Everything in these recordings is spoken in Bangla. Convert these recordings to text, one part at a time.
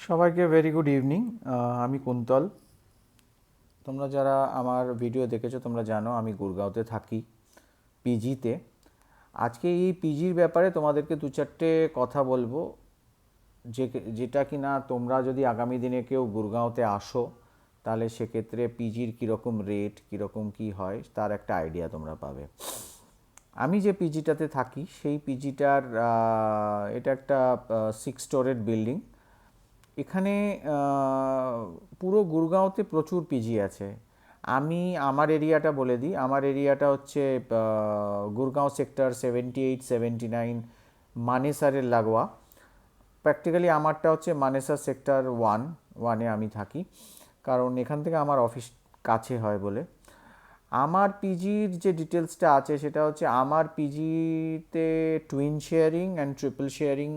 সবাইকে ভেরি গুড ইভিনিং। আমি কুন্তল। তোমরা যারা আমার ভিডিও দেখেছো তোমরা জানো আমি গুরগাঁওতে থাকি, পিজিতে। আজকে এই পিজির ব্যাপারে তোমাদেরকে দু চারটে কথা বলবো, যেটা কি না তোমরা যদি আগামী দিনে কেউ গুরগাঁওতে আসো তাহলে সেক্ষেত্রে পিজির কীরকম রেট, কীরকম কী হয় তার একটা আইডিয়া তোমরা পাবে। আমি যে পিজিটাতে থাকি সেই পিজিটার এটা একটা 6 স্টোরেড বিল্ডিং। এখানে পুরো গুরগাঁওতে প্রচুর পিজি আছে। আমি আমার এরিয়াটা বলে দিই। আমার এরিয়াটা হচ্ছে গুরগাঁও সেক্টর 78, 79, মানেসারের লাগোয়া। প্র্যাকটিক্যালি আমারটা হচ্ছে মানেসার সেক্টর 1-1-এ আমি থাকি, কারণ এখান থেকে আমার অফিস কাছে হয় বলে। আমার পিজির যে ডিটেলসটা আছে সেটা হচ্ছে আমার পিজিতে twin sharing and triple sharing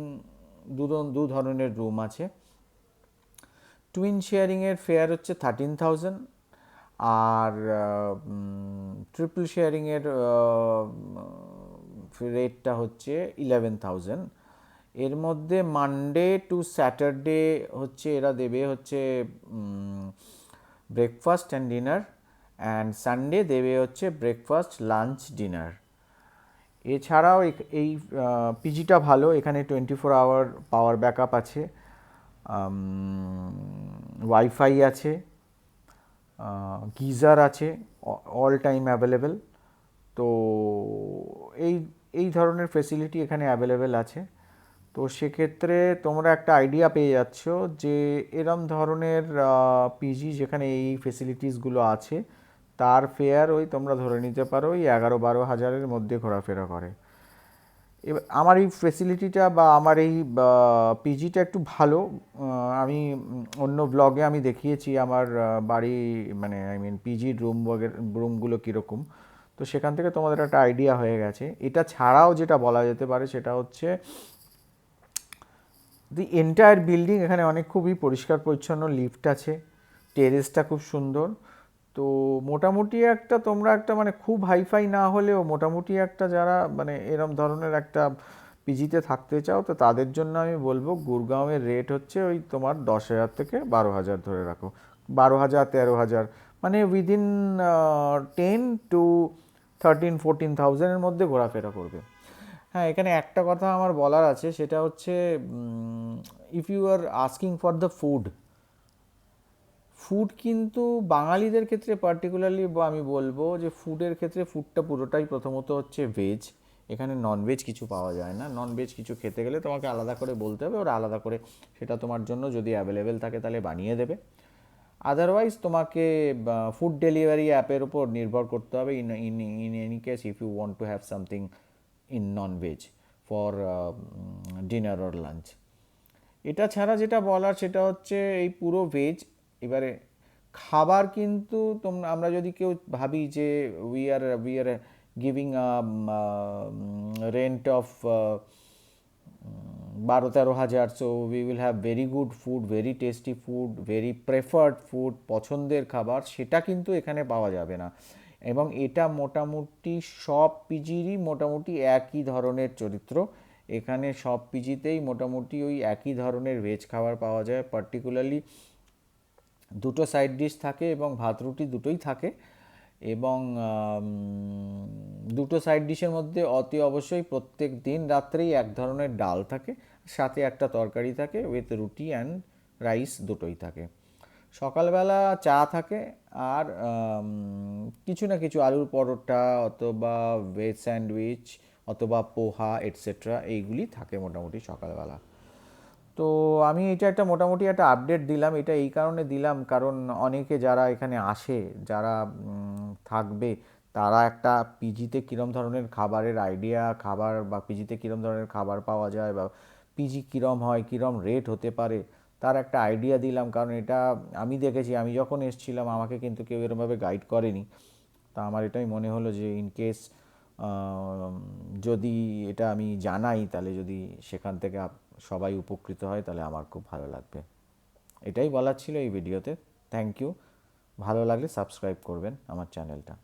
দু ধরনের রুম আছে। টুইন শেয়ারিংয়ের ফেয়ার হচ্ছে 13,000, আর ট্রিপল শেয়ারিংয়ের রেটটা হচ্ছে 11,000। এর মধ্যে মানডে টু স্যাটারডে হচ্ছে এরা দেবে হচ্ছে breakfast and dinner, and Sunday দেবে হচ্ছে ব্রেকফাস্ট, লাঞ্চ, ডিনার। এছাড়াও এই পিজিটা ভালো, এখানে 24 আওয়ার পাওয়ার ব্যাকআপ আছে, ওয়াইফাই আছে, গিজার আছে, অল টাইম অ্যাভেলেবেল। তো এই এই ধরনের ফেসিলিটি এখানে অ্যাভেলেবেল আছে। তো সেক্ষেত্রে তোমরা একটা আইডিয়া পেয়ে যাচ্ছ যে এরম ধরনের পিজি যেখানে এই ফেসিলিটিসগুলো আছে তার ফেয়ার ওই তোমরা ধরে নিতে পারো ওই 11-12 হাজারের মধ্যে ঘোরাফেরা করে। এবার আমার এই ফেসিলিটিটা বা আমার এই পিজিটা একটু ভালো। আমি অন্য ব্লগে আমি দেখিয়েছি আমার বাড়ি, মানে পিজির রুমগুলো কীরকম। তো সেখান থেকে তোমাদের একটা আইডিয়া হয়ে গেছে। এটা ছাড়াও যেটা বলা যেতে পারে সেটা হচ্ছে দি এন্টায়ার বিল্ডিং এখানে অনেক খুবই পরিষ্কার পরিচ্ছন্ন, লিফট আছে, টেরেসটা খুব সুন্দর। তো মোটামুটি একটা তোমরা একটা মানে খুব হাইফাই না হলেও মোটামুটি একটা যারা মানে এরম ধরনের একটা পিজিতে থাকতে চাও তো তাদের জন্য আমি বলবো গুরগাঁওয়ের রেট হচ্ছে ওই তোমার 10,000 থেকে 12,000 ধরে রাখো, 12,000, 13,000, মানে উইদিন 10 to 13-14,000-এর মধ্যে ঘোরাফেরা করবে। হ্যাঁ, এখানে একটা কথা আমার বলার আছে, সেটা হচ্ছে if you are asking for the food কিন্তু বাঙালিদের ক্ষেত্রে পার্টিকুলারলি আমি বলবো যে ফুডের ক্ষেত্রে ফুডটা পুরোটাই প্রথমত হচ্ছে ভেজ। এখানে ননভেজ কিছু পাওয়া যায় না। ননভেজ কিছু খেতে গেলে তোমাকে আলাদা করে বলতে হবে, ওরা আলাদা করে সেটা তোমার জন্য যদি অ্যাভেলেবেল থাকে তাহলে বানিয়ে দেবে। আদারওয়াইজ তোমাকে ফুড ডেলিভারি অ্যাপের উপর নির্ভর করতে হবে in in in any case if you want to have something in non veg for dinner or lunch. এটা ছাড়া যেটা বলার সেটা হচ্ছে এই পুরো ভেজ। এবারে খাবার কিন্তু আমরা যদি কেউ ভাবি যে we are giving rent of 12-13 হাজার, so we will have very good food, very tasty food, very preferred food, পছন্দের খাবার, সেটা কিন্তু এখানে পাওয়া যাবে না। এবং এটা মোটামুটি সব পিজিরই মোটামুটি একই ধরনের চরিত্র। এখানে সব পিজিতেই মোটামুটি ওই একই ধরনের ভেজ খাবার পাওয়া যায়। পার্টিকুলারলি দুটো সাইড ডিশ থাকে এবং ভাত রুটি দুটোই থাকে, এবং দুটো সাইড ডিশের মধ্যে অতি অবশ্যই প্রত্যেক দিন রাত্রেই এক ধরনের ডাল থাকে, সাথে একটা তরকারি থাকে, উইথ রুটি অ্যান্ড রাইস দুটোই থাকে। সকালবেলা চা থাকে, আর কিছু না কিছু আলুর পরোটা অথবা ভেজ স্যান্ডউইচ অথবা পোহা এটসেট্রা এইগুলি থাকে মোটামুটি সকালবেলা। তো আমি এটা একটা মোটামুটি একটা আপডেট দিলাম। এটা এই কারণে দিলাম কারণ অনেকে যারা এখানে আসে, যারা থাকবে, তারা একটা পিজিতে কীরম ধরনের খাবারের আইডিয়া, খাবার বা পিজিতে কীরম ধরনের খাবার পাওয়া যায় বা পিজি কীরম হয়, কীরম রেট হতে পারে তার একটা আইডিয়া দিলাম। কারণ এটা আমি দেখেছি, আমি যখন এসেছিলাম আমাকে কিন্তু কেউ এরমভাবে গাইড করেনি। তা আমার এটাই মনে হলো যে ইন কেস যদি এটা আমি জানাই তাহলে যদি সেখান থেকে সবাই উপকৃত হয় তাহলে আমার খুব ভালো লাগবে। এটাই বলার ছিল এই ভিডিওতে। Thank you. ভালো লাগলে সাবস্ক্রাইব করবেন আমার চ্যানেলটা।